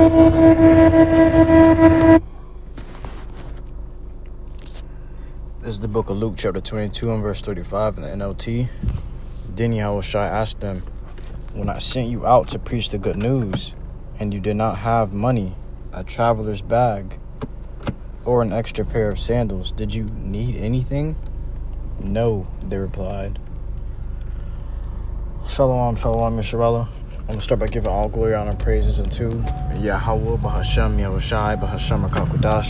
This is the book of Luke, chapter 22 and verse 35 in the NLT. Then Yahawashi asked them, when I sent you out to preach the good news, and you did not have money, a traveler's bag, or an extra pair of sandals, did you need anything? No, they replied. Shalom, shalom, Yisrael. I'm going to start by giving all glory, honor, and praises unto YAHAWAH, BAHASHAM, YAHAWASHI, BAHASHAM, RICANS.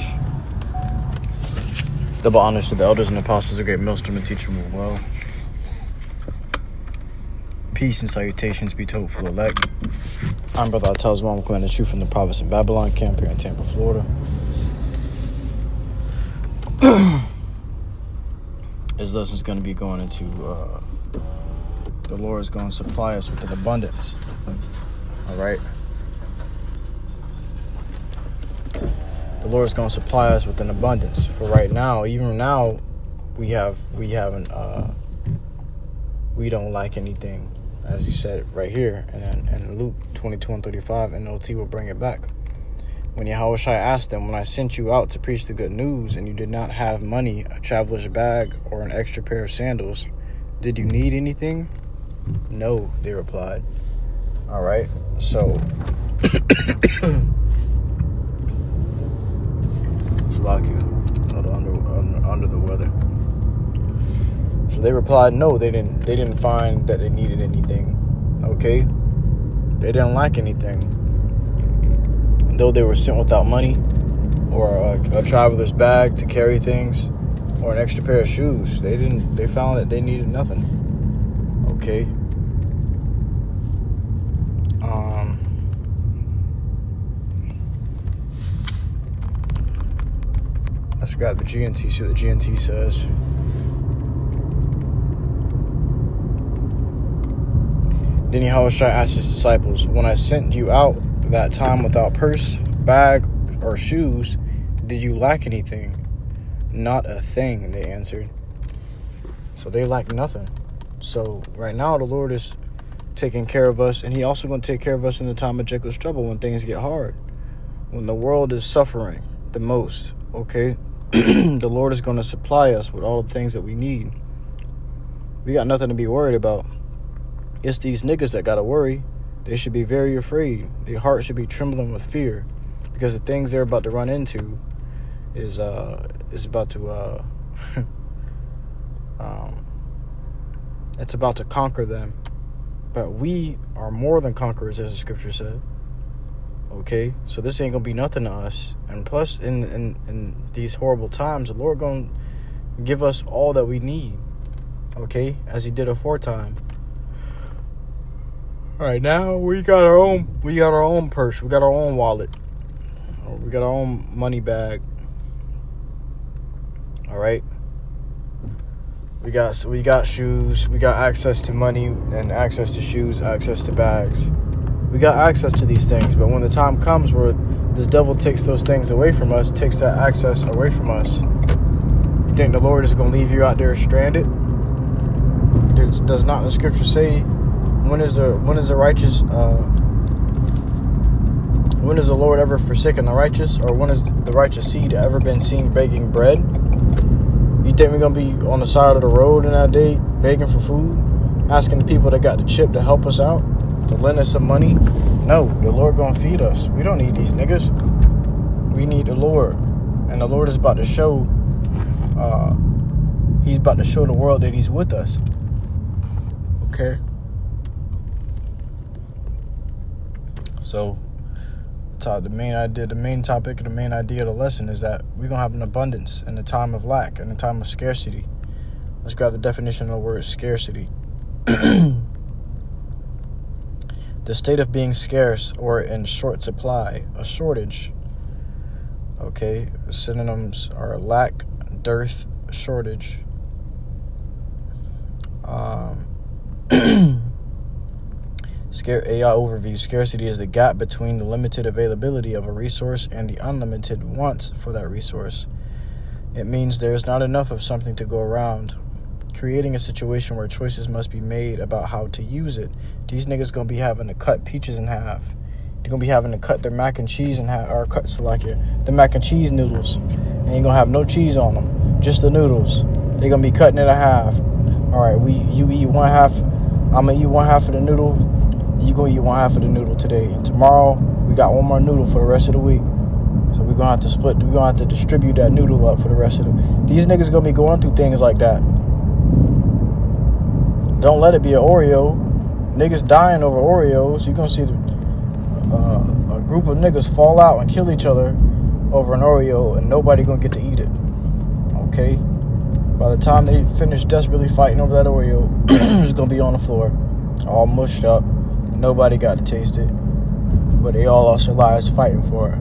Double honors to the elders and apostles, a great millstone and teacher move well. Peace and salutations be to hopeful elect. I'm Brother Tells One, claiming the truth from the province in Babylon, camp here in Tampa, Florida. This lesson is going to be going into the Lord is going to supply us with an abundance. All right. The Lord is going to supply us with an abundance. For right now, even now, we don't lack anything, as he said right here, and Luke 22:35, NLT will bring it back. When Yahawashi asked them, when I sent you out to preach the good news, and you did not have money, a traveler's bag, or an extra pair of sandals, did you need anything? No, they replied. All right, so under the weather. So they replied, no, they didn't find that they needed anything. Okay, they didn't lack anything. And though they were sent without money, or a traveler's bag to carry things, or an extra pair of shoes, they found that they needed nothing. Okay. Let's grab the GNT, see what the GNT says. Then Yahawashi asked his disciples, when I sent you out that time without purse, bag, or shoes, did you lack anything? Not a thing, they answered. So they lack nothing. So right now the Lord is taking care of us, and he also going to take care of us in the time of Jacob's trouble, when things get hard, when the world is suffering the most. Okay. The Lord is going to supply us with all the things that we need. We got nothing to be worried about. It's these niggas that got to worry. They should be very afraid. Their heart should be trembling with fear, because the things they're about to run into is about to it's about to conquer them. But we are more than conquerors, as the scripture said. Okay, so this ain't gonna be nothing to us. And plus, in these horrible times, the Lord gonna give us all that we need. Okay, as he did aforetime. Right now, we got our own purse, we got our own wallet, we got our own money bag. All right, we got shoes, we got access to money and access to shoes, access to bags. We got access to these things, but when the time comes where this devil takes those things away from us, takes that access away from us, you think the Lord is going to leave you out there stranded? Does not the scripture say, when is the Lord ever forsaken the righteous, or when is the righteous seed ever been seen begging bread? You think we're going to be on the side of the road in that day begging for food, asking the people that got the chip to help us out, to lend us some money? No, the Lord gonna feed us. We don't need these niggas. We need the Lord, and the Lord is about to show. He's about to show the world that he's with us. Okay. So, the main topic, and the main idea of the lesson is that we're gonna have an abundance in the time of lack, in the time of scarcity. Let's grab the definition of the word scarcity. The state of being scarce or in short supply, a shortage. Okay, synonyms are lack, dearth, shortage. AI overview. Scarcity is the gap between the limited availability of a resource and the unlimited wants for that resource. It means there is not enough of something to go around, creating a situation where choices must be made about how to use it. These niggas gonna be having to cut peaches in half, They're gonna be having to cut their mac and cheese and the mac and cheese noodles, and you're gonna have no cheese on them, just the noodles. They're gonna be cutting it in half. All right, you eat one half. I'm gonna eat one half of the noodle. You gonna eat one half of the noodle today. And tomorrow we got one more noodle for the rest of the week. So we're gonna have to split. We're gonna have to distribute that noodle up for the rest of the. These niggas gonna be going through things like that. Don't let it be an Oreo. Niggas dying over Oreos. You're gonna see a group of niggas fall out and kill each other over an Oreo, and nobody gonna get to eat it. Okay? By the time they finish desperately fighting over that Oreo, it's gonna be on the floor, all mushed up. Nobody got to taste it, but they all lost their lives fighting for it.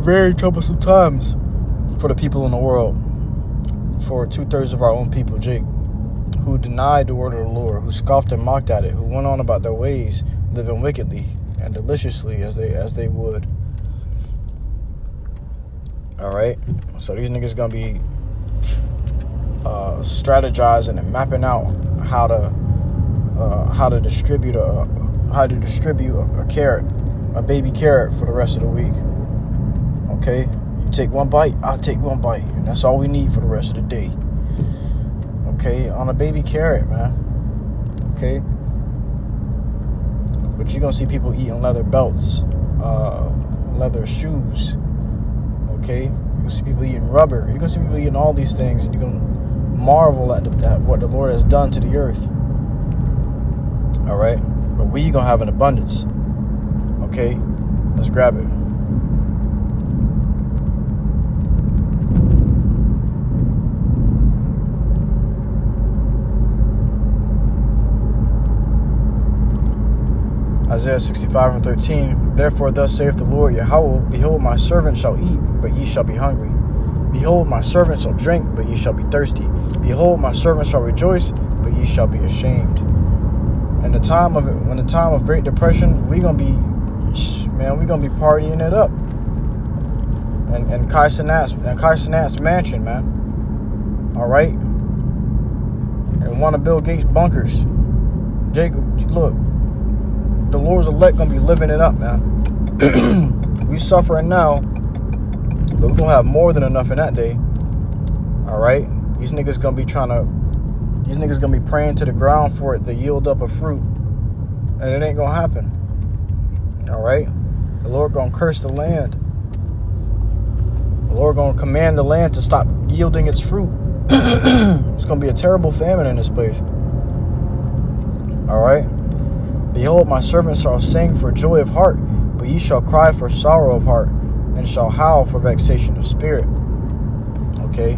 Very troublesome times for the people in the world. For 2/3 of our own people, Jake, who denied the word of the Lord, who scoffed and mocked at it, who went on about their ways, living wickedly and deliciously as they would. All right, so these niggas gonna be strategizing and mapping out how to distribute a carrot, a baby carrot for the rest of the week. Okay, you take one bite, I'll take one bite, and that's all we need for the rest of the day. Okay, on a baby carrot, man. Okay, but you're gonna see people eating leather belts, leather shoes. Okay, you're gonna see people eating rubber. You're gonna see people eating all these things, and you're gonna marvel at what the Lord has done to the earth. All right, but we gonna have an abundance. Okay, let's grab it. Isaiah 65:13. Therefore thus saith the Lord Yahawah, behold, my servant shall eat, but ye shall be hungry. Behold, my servant shall drink, but ye shall be thirsty. Behold, my servant shall rejoice, but ye shall be ashamed. And when the time of Great Depression, we gonna be partying it up. And Kai Cenat's mansion, man. All right. And one of Bill Gates' bunkers. Jake, look. The Lord's elect gonna be living it up, man. We suffering now, but we're gonna have more than enough in that day. All right, these niggas gonna be praying to the ground for it to yield up a fruit, and it ain't gonna happen. All right, the Lord gonna curse the land. The Lord gonna command the land to stop yielding its fruit. It's gonna be a terrible famine in this place. All right. Behold, my servant shall sing for joy of heart, but ye shall cry for sorrow of heart, and shall howl for vexation of spirit. Okay,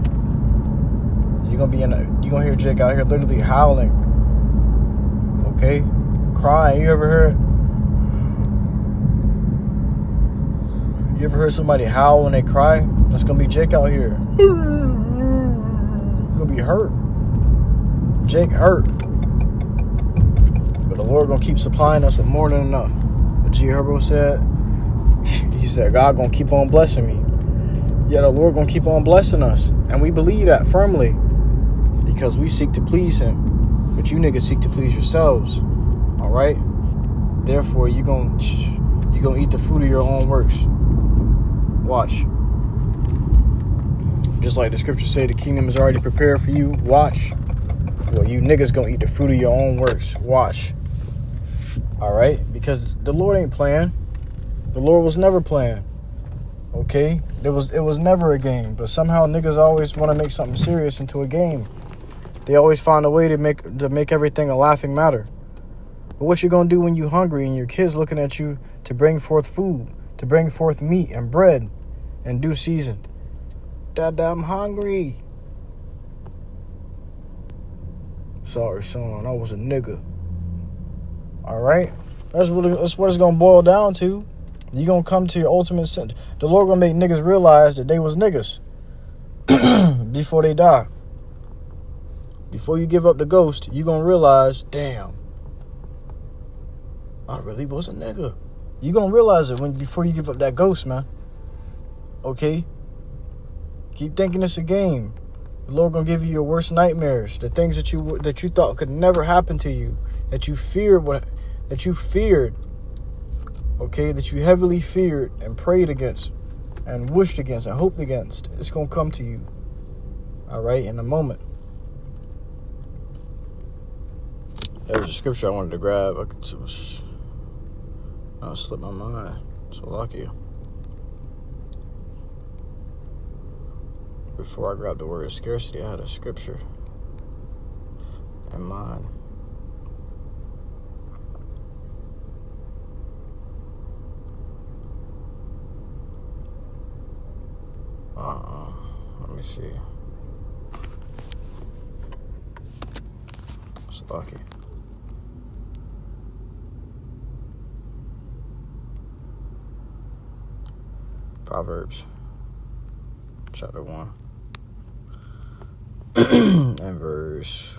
you're gonna hear Jake out here literally howling. Okay, crying. You ever heard somebody howl when they cry? That's gonna be Jake out here. You're gonna be hurt. Jake hurt. But the Lord gonna keep supplying us with more than enough. What G Herbo said, he said, God gonna keep on blessing me. Yeah, the Lord gonna keep on blessing us. And we believe that firmly because we seek to please him. But you niggas seek to please yourselves. All right? Therefore, you gonna eat the fruit of your own works. Watch. Just like the scriptures say, the kingdom is already prepared for you. Watch. Well, you niggas gonna eat the fruit of your own works. Watch. All right? Because the Lord ain't playing. The Lord was never playing. Okay? It was never a game. But somehow niggas always want to make something serious into a game. They always find a way to make everything a laughing matter. But what you gonna do when you hungry and your kids looking at you to bring forth food, to bring forth meat and bread in due season? Dad, I'm hungry. Sorry, son, I was a nigga. All right? That's what it's going to boil down to. You're going to come to your ultimate sin. The Lord going to make niggas realize that they was niggas before they die. Before you give up the ghost, you're going to realize, damn, I really was a nigga. You're going to realize it before you give up that ghost, man. Okay? Keep thinking it's a game. The Lord gonna give you your worst nightmares, the things that you thought could never happen to you, that you feared, okay, that you heavily feared and prayed against and wished against and hoped against, it's going to come to you, all right, in a moment. There's a scripture I wanted to grab. I slipped my mind. So lucky. Before I grabbed the word scarcity, I had a scripture in mind. Let me see. It's lucky. Proverbs chapter 1 and verse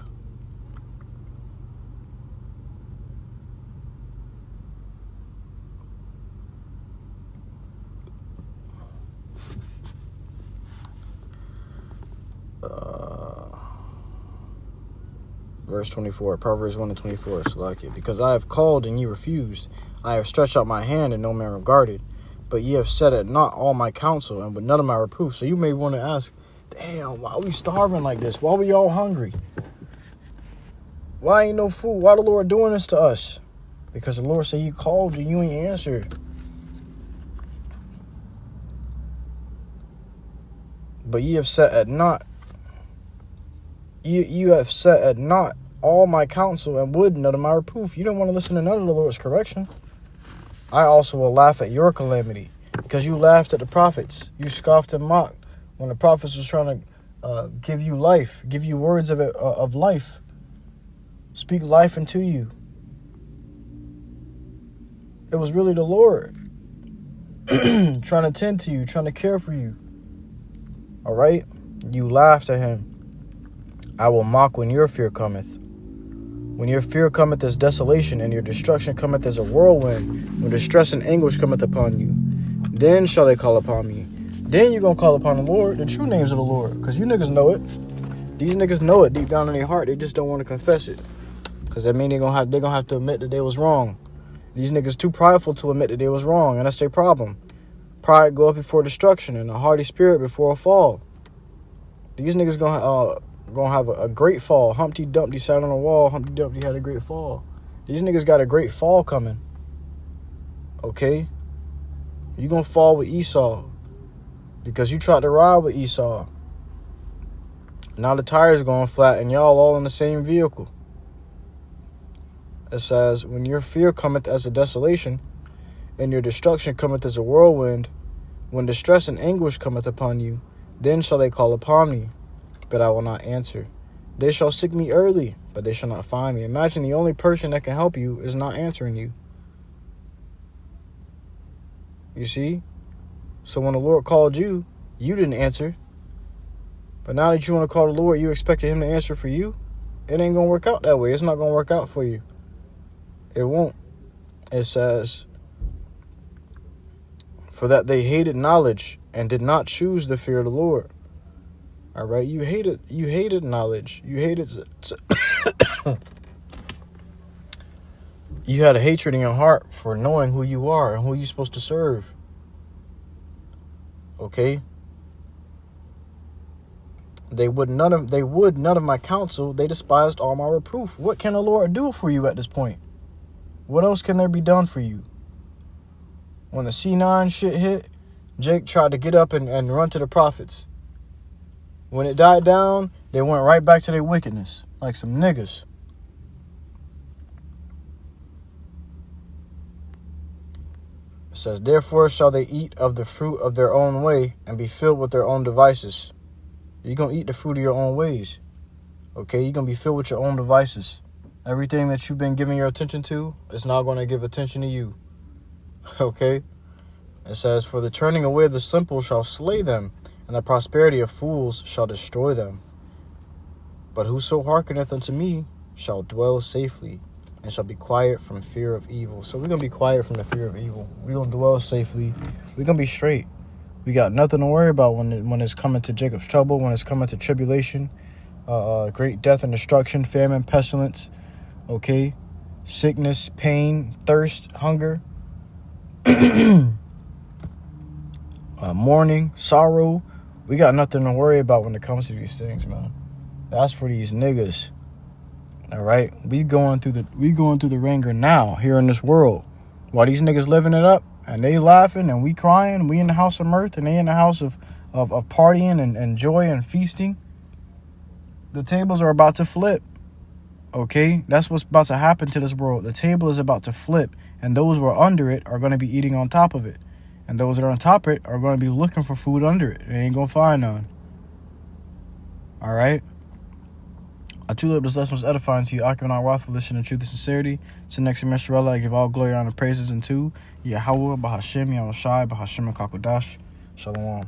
24. Proverbs 1 and 24. It's like it. Because I have called and ye refused. I have stretched out my hand and no man regarded. But ye have set at naught all my counsel and with none of my reproof. So you may want to ask, damn, why are we starving like this? Why are we all hungry? Why ain't no food? Why the Lord doing this to us? Because the Lord said he called you, you ain't answered. But ye have set at naught. You have set at naught all my counsel and would none of my reproof. You don't want to listen to none of the Lord's correction. I also will laugh at your calamity, because you laughed at the prophets. You scoffed and mocked when the prophets was trying to give you life, give you words of life, speak life into you. It was really the Lord trying to tend to you, trying to care for you. All right? You laughed at him. I will mock when your fear cometh. When your fear cometh as desolation, and your destruction cometh as a whirlwind, when distress and anguish cometh upon you, then shall they call upon me. Then you're going to call upon the Lord, the true names of the Lord, because you niggas know it. These niggas know it deep down in their heart. They just don't want to confess it, because that means they're going to have to admit that they was wrong. These niggas too prideful to admit that they was wrong, and that's their problem. Pride go up before destruction, and a haughty spirit before a fall. These niggas gonna have a great fall. Humpty Dumpty sat on a wall. Humpty Dumpty had a great fall. These niggas got a great fall coming. Okay? You gonna fall with Esau, because you tried to ride with Esau. Now the tires going flat and y'all all in the same vehicle. It says, when your fear cometh as a desolation, and your destruction cometh as a whirlwind, when distress and anguish cometh upon you, then shall they call upon me, but I will not answer. They shall seek me early, but they shall not find me. Imagine the only person that can help you is not answering you. You see? So when the Lord called you, you didn't answer. But now that you want to call the Lord, you expected him to answer for you? It ain't going to work out that way. It's not going to work out for you. It won't. It says, for that they hated knowledge and did not choose the fear of the Lord. All right, you hated knowledge. You hated you had a hatred in your heart for knowing who you are and who you're supposed to serve. Okay? They would none of my counsel. They despised all my reproof. What can the Lord do for you at this point? What else can there be done for you? When the C9 shit hit, Jake tried to get up and run to the prophets. When it died down, they went right back to their wickedness, like some niggas. It says, therefore shall they eat of the fruit of their own way and be filled with their own devices. You're going to eat the fruit of your own ways. Okay, you're going to be filled with your own devices. Everything that you've been giving your attention to is not going to give attention to you. Okay? It says, for the turning away of the simple shall slay them, and the prosperity of fools shall destroy them. But whoso hearkeneth unto me shall dwell safely, and shall be quiet from fear of evil. So we're going to be quiet from the fear of evil. We're going to dwell safely. We're going to be straight. We got nothing to worry about when it's coming to Jacob's trouble, when it's coming to tribulation, great death and destruction, famine, pestilence, okay, sickness, pain, thirst, hunger. Mourning, sorrow. We got nothing to worry about when it comes to these things, man. That's for these niggas. All right, we going through the ringer now here in this world, while these niggas living it up and they laughing and we crying. We in the house of mirth and they in the house of partying and joy and feasting. The tables are about to flip. Okay, that's what's about to happen to this world. The table is about to flip, and those who are under it are going to be eating on top of it, and those that are on top of it are going to be looking for food under it. They ain't gonna find none. All right. I truly hope this lesson was edifying to you. I can not wrath, listen in truth and sincerity. To the next semester, I give all glory, honor, praises unto Yahawah, BAHASHAM, YAHAWASHI, BAHASHAM, and Shalom.